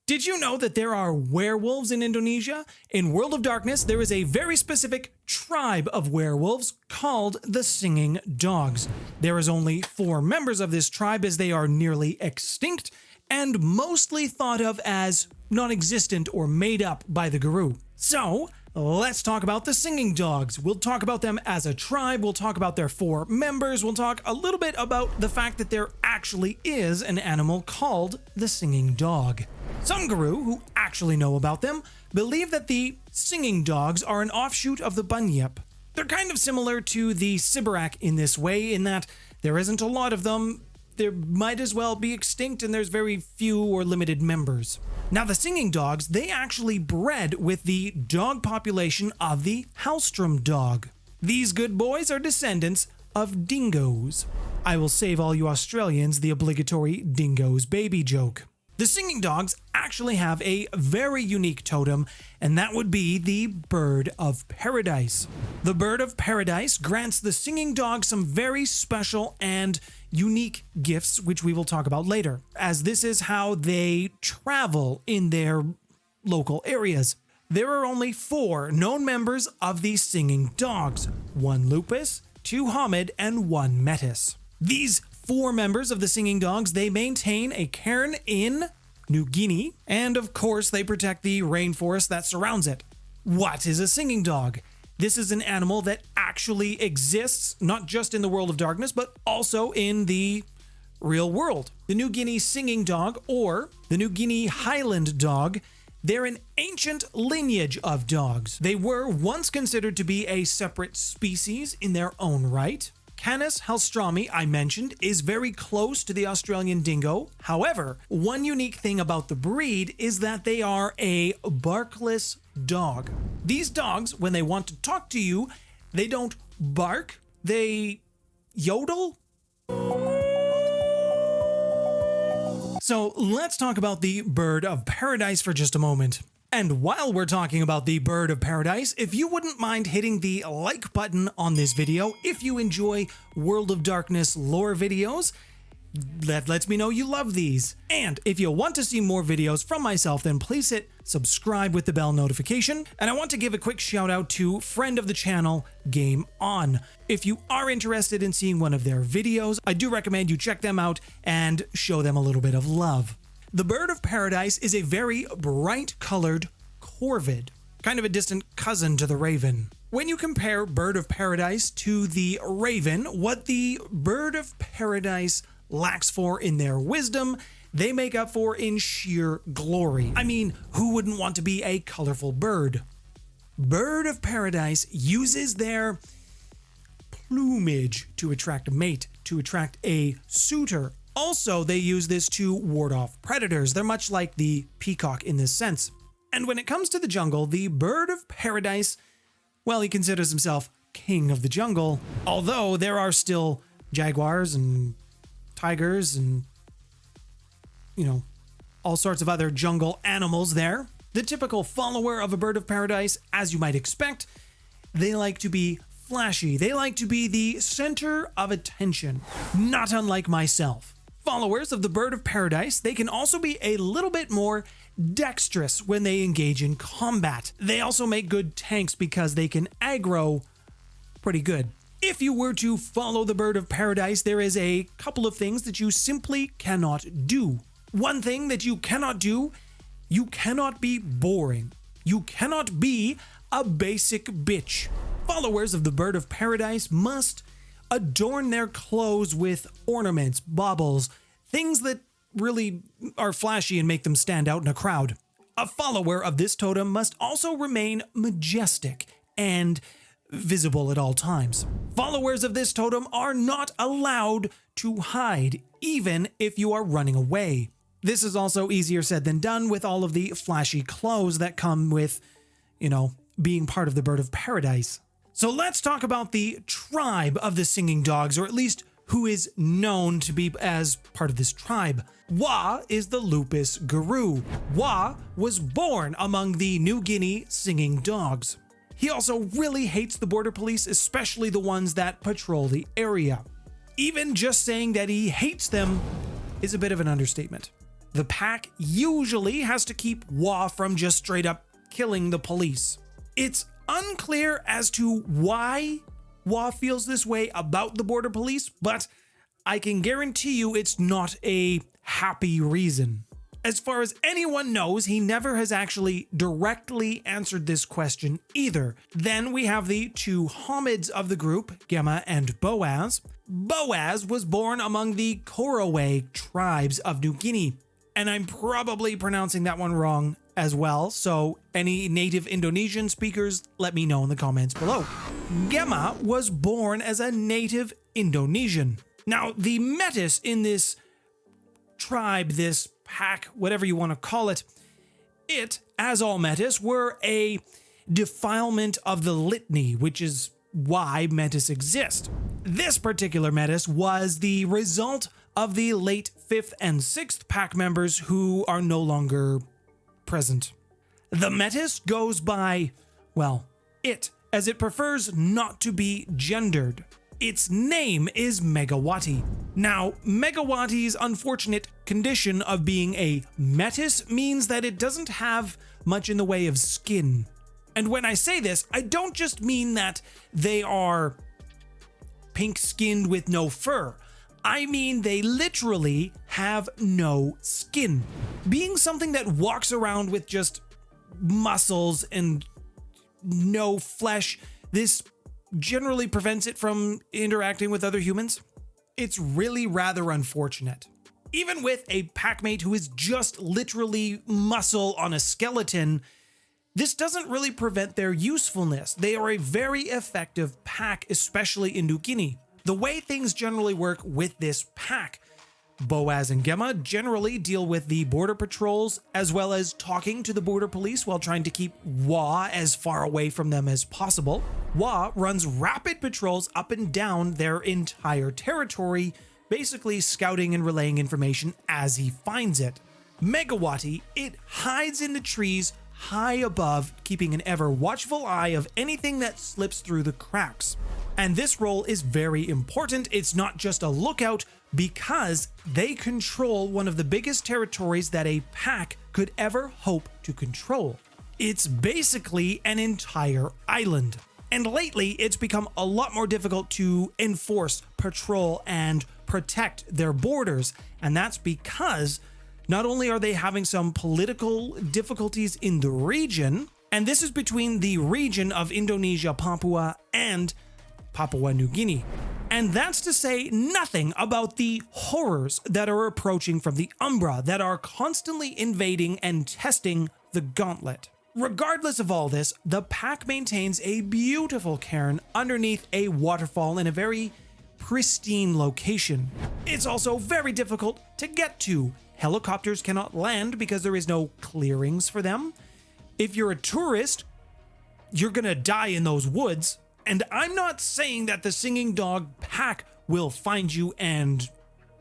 Did you know that there are werewolves in Indonesia? In World of Darkness, there is a very specific tribe of werewolves called the Singing Dogs. There is only 4 members of this tribe as they are nearly extinct and mostly thought of as non-existent or made up by the Garou. So, let's talk about the Singing Dogs. We'll talk about them as a tribe, we'll talk about their 4 members, we'll talk a little bit about the fact that there actually is an animal called the Singing Dog. Some Garou, who actually know about them, believe that the Singing Dogs are an offshoot of the Bunyip. They're kind of similar to the Sibarak in this way, in that there isn't a lot of them, they might as well be extinct, and there's very few or limited members. Now, the Singing Dogs, they actually bred with the dog population of the Hallstrom dog. These good boys are descendants of dingoes. I will save all you Australians the obligatory dingoes baby joke. The Singing Dogs actually have a very unique totem, and that would be the Bird of Paradise. The Bird of Paradise grants the Singing Dog some very special and unique gifts, which we will talk about later, as this is how they travel in their local areas. There are only 4 known members of the Singing Dogs: 1 Lupus, 2 Hamid, and 1 Metis. These 4 members of the Singing Dogs, they maintain a cairn in New Guinea, and of course they protect the rainforest that surrounds it. What is a Singing Dog? This is an animal that actually exists, not just in the World of Darkness, but also in the real world. The New Guinea Singing Dog, or the New Guinea Highland Dog, they're an ancient lineage of dogs. They were once considered to be a separate species in their own right. Canis hallstromi, I mentioned, is very close to the Australian dingo. However, one unique thing about the breed is that they are a barkless dog. These dogs, when they want to talk to you, they don't bark, they yodel. So let's talk about the Bird of Paradise for just a moment. And while we're talking about the Bird of Paradise, if you wouldn't mind hitting the like button on this video if you enjoy World of Darkness lore videos, that lets me know you love these. And if you want to see more videos from myself, then please hit subscribe with the bell notification. And I want to give a quick shout out to friend of the channel, Game On. If you are interested in seeing one of their videos, I do recommend you check them out and show them a little bit of love. The Bird of Paradise is a very bright-colored corvid, kind of a distant cousin to the raven. When you compare Bird of Paradise to the raven, what the Bird of Paradise lacks for in their wisdom, they make up for in sheer glory. I mean, who wouldn't want to be a colorful bird? Bird of Paradise uses their plumage to attract a mate, to attract a suitor. Also, they use this to ward off predators. They're much like the peacock in this sense. And when it comes to the jungle, the Bird of Paradise, well, he considers himself king of the jungle, although there are still jaguars and tigers and, all sorts of other jungle animals there. The typical follower of a Bird of Paradise, as you might expect, they like to be flashy. They like to be the center of attention, not unlike myself. Followers of the Bird of Paradise, they can also be a little bit more dexterous when they engage in combat. They also make good tanks because they can aggro pretty good. If you were to follow the Bird of Paradise, there is a couple of things that you simply cannot do. One thing that you cannot do, you cannot be boring. You cannot be a basic bitch. Followers of the Bird of Paradise must adorn their clothes with ornaments, baubles, things that really are flashy and make them stand out in a crowd. A follower of this totem must also remain majestic and visible at all times. Followers of this totem are not allowed to hide, even if you are running away. This is also easier said than done with all of the flashy clothes that come with, being part of the Bird of Paradise. So let's talk about the tribe of the Singing Dogs, or at least who is known to be as part of this tribe. Wa is the Lupus Garou. Wa was born among the New Guinea Singing Dogs. He also really hates the border police, especially the ones that patrol the area. Even just saying that he hates them is a bit of an understatement. The pack usually has to keep Wa from just straight up killing the police. It's unclear as to why Wa feels this way about the border police, but I can guarantee you it's not a happy reason. As far as anyone knows, he never has actually directly answered this question either. Then we have the two Hamids of the group, Gemma and Boaz. Boaz was born among the Korowe tribes of New Guinea, and I'm probably pronouncing that one wrong as well, so any native Indonesian speakers, let me know in the comments below. Gemma was born as a native Indonesian. Now, the Metis in this tribe, this pack, whatever you want to call it, as all Metis, were a defilement of the litany, which is why Metis exist. This particular Metis was the result of the late 5th and 6th pack members who are no longer present. The Metis goes by, well, as it prefers not to be gendered. Its name is Megawati. Now, Megawati's unfortunate condition of being a Metis means that it doesn't have much in the way of skin. And when I say this, I don't just mean that they are pink-skinned with no fur. I mean they literally have no skin. Being something that walks around with just muscles and no flesh, this generally prevents it from interacting with other humans. It's really rather unfortunate. Even with a packmate who is just literally muscle on a skeleton, this doesn't really prevent their usefulness. They are a very effective pack, especially in New Guinea. The way things generally work with this pack, Boaz and Gemma generally deal with the border patrols as well as talking to the border police while trying to keep Wa as far away from them as possible. Wa runs rapid patrols up and down their entire territory, basically scouting and relaying information as he finds it. Megawati, it hides in the trees high above, keeping an ever watchful eye of anything that slips through the cracks. And this role is very important. It's not just a lookout, because they control one of the biggest territories that a pack could ever hope to control. It's basically an entire island. And lately, it's become a lot more difficult to enforce, patrol, and protect their borders. And that's because not only are they having some political difficulties in the region, and this is between the region of Indonesia, Papua, and Papua New Guinea. And that's to say nothing about the horrors that are approaching from the Umbra that are constantly invading and testing the gauntlet. Regardless of all this, the pack maintains a beautiful cairn underneath a waterfall in a very pristine location. It's also very difficult to get to. Helicopters cannot land because there is no clearings for them. If you're a tourist, you're gonna die in those woods. And I'm not saying that the Singing Dog pack will find you and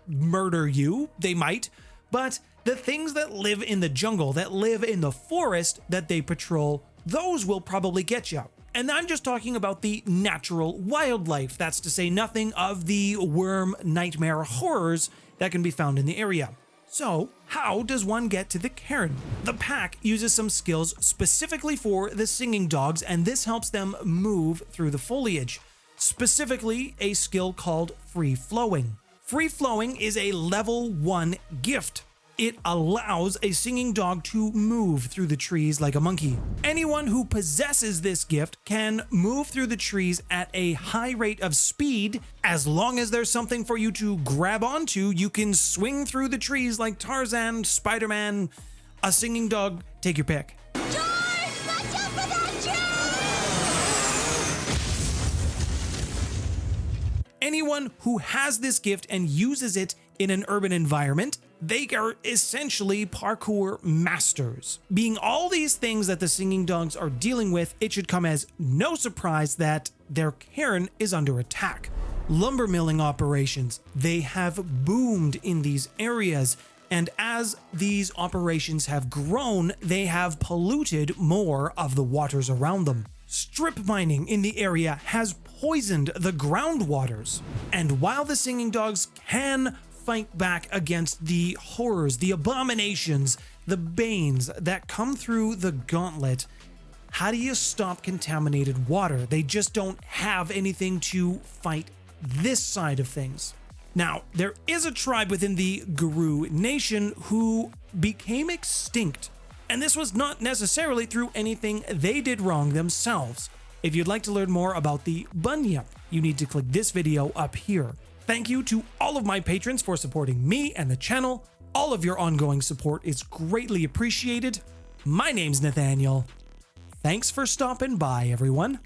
murder you. They might. But the things that live in the jungle, that live in the forest that they patrol, those will probably get you. And I'm just talking about the natural wildlife. That's to say nothing of the worm nightmare horrors that can be found in the area. So, how does one get to the cairn? The pack uses some skills specifically for the singing dogs, and this helps them move through the foliage. Specifically, a skill called free flowing. Free flowing is a level 1 gift. It allows a singing dog to move through the trees like a monkey. Anyone who possesses this gift can move through the trees at a high rate of speed. As long as there's something for you to grab onto, you can swing through the trees like Tarzan, Spider-Man, a singing dog, take your pick. Anyone who has this gift and uses it in an urban environment, they are essentially parkour masters. Being all these things that the singing dogs are dealing with, it should come as no surprise that their cairn is under attack. Lumber milling operations, they have boomed in these areas, and as these operations have grown, they have polluted more of the waters around them. Strip mining in the area has poisoned the groundwaters. And while the singing dogs can fight back against the horrors, the abominations, the banes that come through the gauntlet, how do you stop contaminated water? They just don't have anything to fight this side of things. Now, there is a tribe within the Garou Nation who became extinct, and this was not necessarily through anything they did wrong themselves. If you'd like to learn more about the Bunyip, you need to click this video up here. Thank you to all of my patrons for supporting me and the channel. All of your ongoing support is greatly appreciated. My name's Nathaniel. Thanks for stopping by, everyone.